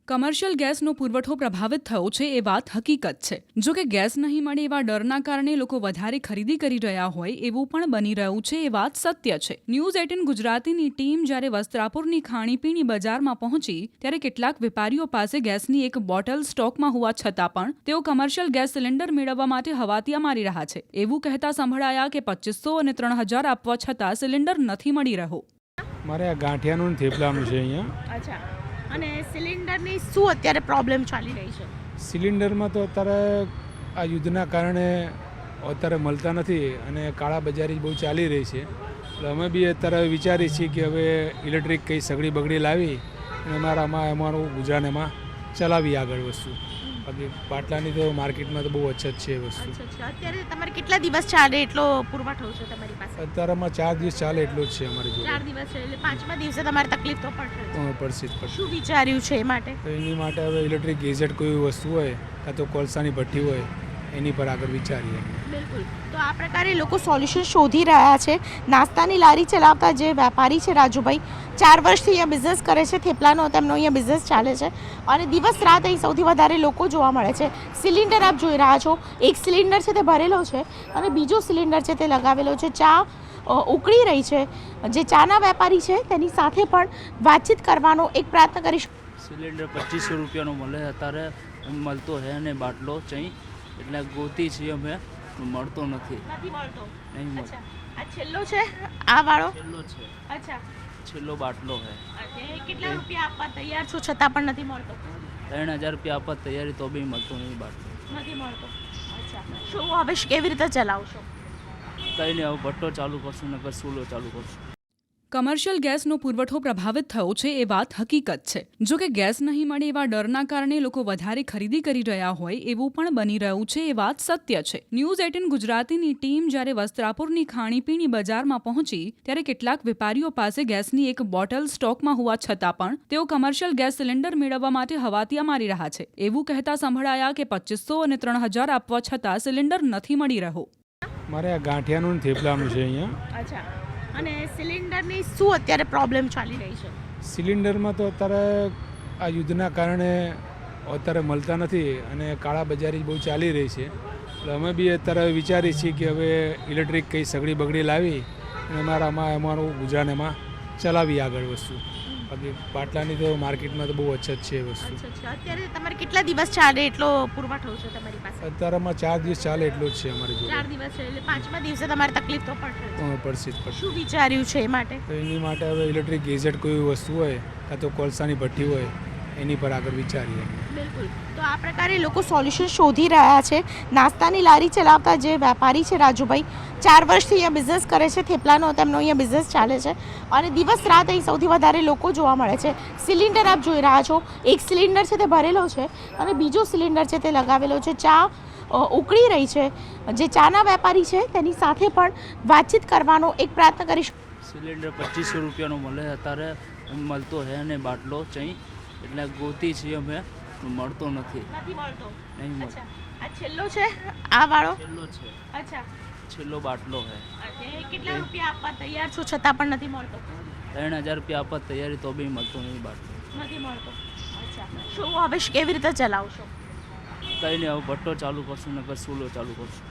Commercial ગેસનો પુરવઠો પ્રભાવિત થયો છે એ વાત હકીકત છે. જો કે ગેસ નહીં મળે એવા ડરના કારણે લોકો વધારે ખરીદી કરી રહ્યા હોય એવું પણ બની રહ્યું છે એ વાત સત્ય છે. ન્યૂઝ 18 ગુજરાતીની ટીમ જ્યારે વસ્ત્રાપુરની ખાણીપીણી બજારમાં પહોંચી ત્યારે કેટલાક વેપારીઓ પાસે ગેસની એક બોટલ સ્ટોકમાં હોવા છતાં પણ તેઓ કમર્શિયલ ગેસ સિલિન્ડર મેળવવા માટે હવાતિયા મારી રહ્યા છે. એવું કહેતા સંભળાયા કે 2500 અને 3000 આપવા છતાં સિલિન્ડર નથી મળી રહ્યો. મારે આ ગાંઠિયાનું થેપલાનું છે અહીંયા. અચ્છા, અને સિલિન્ડરની શું અત્યારે પ્રોબ્લેમ ચાલી રહી છે? સિલિન્ડરમાં તો અત્યારે આ યુદ્ધના કારણે અત્યારે મળતા નથી અને કાળા બજારી બહુ ચાલી રહી છે. એટલે અમે બી અત્યારે વિચારીએ છીએ કે હવે ઇલેક્ટ્રિક કંઈ સગડી બગડી લાવી અને અમારું ગુજરાન એમાં ચલાવી આગળ વસ્તુ. બાકી બાટલાની તો માર્કેટમાં તો બહુ અછત છે એ વસ્તુ. અત્યારે તમારે કેટલા દિવસ ચાલે એટલો પુરવઠો છે તમારી પાસે? અત્યારેમાં 4 દિવસ ચાલે એટલું જ છે અમારી જોડે. 4 દિવસ છે એટલે 5મા દિવસે તમારે તકલીફ તો પડશે. પડશે. શું વિચાર્યું છે એ માટે? તો એની માટે હવે ઇલેક્ટ્રિક ગેજેટ કોઈ વસ્તુ હોય કાં તો કોલસાની ભઠ્ઠી હોય એની પર આગળ વિચારીએ. બિલકુલ. તો આ પ્રકારે લોકો સોલ્યુશન શોધી રહ્યા છે. નાસ્તાની લારી ચલાવતા જે વેપારી છે રાજુભાઈ, 4 વર્ષથી અહીંયા બિઝનેસ કરે છે. થેપલાનો તેમનો અહીંયા બિઝનેસ ચાલે છે અને દિવસ રાત અહીં સૌથી વધારે લોકો જોવા મળે છે. સિલિન્ડર આપ જોઈ રહ્યા છો, એક સિલિન્ડર છે તે ભરેલો છે અને બીજો સિલિન્ડર છે તે લગાવેલો છે. ચા ઉકળી રહી છે. જે ચાના વેપારી છે તેની સાથે પણ વાતચીત કરવાનો એક પ્રયત્ન કરીશું. સિલિન્ડર 2500 રૂપિયાનો મળે, અત્યારે મળતો હે ને બાટલો ચઈ એટલે ગોતી છીએ અમે, મળતો નથી. નહીં મળતો. આ છેલ્લો છે આ વાળો? છેલ્લો છે. અચ્છા, છેલ્લો બાટલો હે. કેટલા રૂપિયા આપવા તૈયાર છો છતાં પણ નથી મળતો? 3000 રૂપિયા આપવા તૈયારી તો બી મળતો નહીં બાટલો. નથી મળતો. અચ્છા, શું હવે કેવી રીતે ચલાવશો? કંઈ નહીં, હવે ભટ્ટો ચાલુ કરશું નકર ચૂલો ચાલુ કરશું. કમર્શિયલ ગેસનો પુરવઠો પ્રભાવિત થયો છે એ વાત હકીકત છે. જો કે ગેસ નહીં મળે એવા ડરના કારણે લોકો વધારે ખરીદી કરી રહ્યા હોય એવું પણ બની રહ્યું છે એ વાત સત્ય છે. ન્યૂઝ 18 ગુજરાતીની ટીમ જ્યારે વસ્ત્રાપુરની ખાણીપીણી બજારમાં પહોંચી ત્યારે કેટલાક વેપારીઓ પાસે ગેસની એક બોટલ સ્ટોકમાં હોવા છતાં પણ તેઓ કમર્શિયલ ગેસ સિલિન્ડર મેળવવા માટે હવાતિયા મારી રહ્યા છે. એવું કહેતા સંભળાયા કે 2500 અને 3000 આપવા છતાં સિલિન્ડર નથી મળી રહ્યો. મારે આ ગાંઠિયાનું થેપલાનું છે અહીંયા. અચ્છા, અને સિલિન્ડરની શું અત્યારે પ્રોબ્લેમ ચાલી રહી છે? સિલિન્ડરમાં તો અત્યારે આ યુદ્ધના કારણે અત્યારે મળતા નથી અને કાળા બજારી બહુ ચાલી રહી છે. એટલે અમે બી અત્યારે વિચારીએ છીએ કે હવે ઇલેક્ટ્રિક કંઈ સગડી બગડી લાવી અને અમારું ગુજરાન એમાં ચલાવી આગળ વસ્તુ. બાકી બાટલાની તો માર્કેટમાં તો બહુ અછત છે એ વસ્તુ. અત્યારે તમારે કેટલા દિવસ ચાલે એટલો પુરવઠો છે તમારી પાસે? અત્યારેમાં 4 દિવસ ચાલે એટલું જ છે અમારી જોડે. 4 દિવસ છે એટલે 5મા દિવસે તમારે તકલીફ તો પડશે. પડશે. શું વિચાર્યું છે એ માટે? તો એની માટે હવે ઇલેક્ટ્રિક ગેજેટ કોઈ વસ્તુ હોય કાં તો કોલસાની ભઠ્ઠી હોય એની પર આગળ વિચારીએ. બિલકુલ. તો આ પ્રકારે લોકો સોલ્યુશન શોધી રહ્યા છે. નાસ્તાની લારી ચલાવતા જે વેપારી છે રાજુભાઈ, 4 વર્ષથી અહીંયા બિઝનેસ કરે છે. થેપલાનો તેમનો અહીંયા બિઝનેસ ચાલે છે અને દિવસ રાત અહીં સૌથી વધારે લોકો જોવા મળે છે. સિલિન્ડર આપ જોઈ રહ્યા છો, એક સિલિન્ડર છે તે ભરેલો છે અને બીજો સિલિન્ડર છે તે લગાવેલો છે. ચા ઉકળી રહી છે. જે ચાના વેપારી છે તેની સાથે પણ વાતચીત કરવાનો એક પ્રયત્ન કરીશું. સિલિન્ડર 2500 રૂપિયાનો મળે, અત્યારે મળતો હે ને બાટલો ચઈ એટલે ગોતી છીએ અમે, મળતો નથી. નહીં મળતો. આ છેલ્લો છે આ વાળો? છેલ્લો છે. અચ્છા, છેલ્લો બાટલો હે. કેટલા રૂપિયા આપવા તૈયાર છો છતાં પણ નથી મળતો? 3000 રૂપિયા આપવા તૈયારી તો બી મળતો નહીં બાટલો. નથી મળતો. અચ્છા, શું હવે કેવી રીતે ચલાવશો? કંઈ નહીં, હવે ભટ્ટો ચાલુ કરશું નકર ચૂલો ચાલુ કરશું.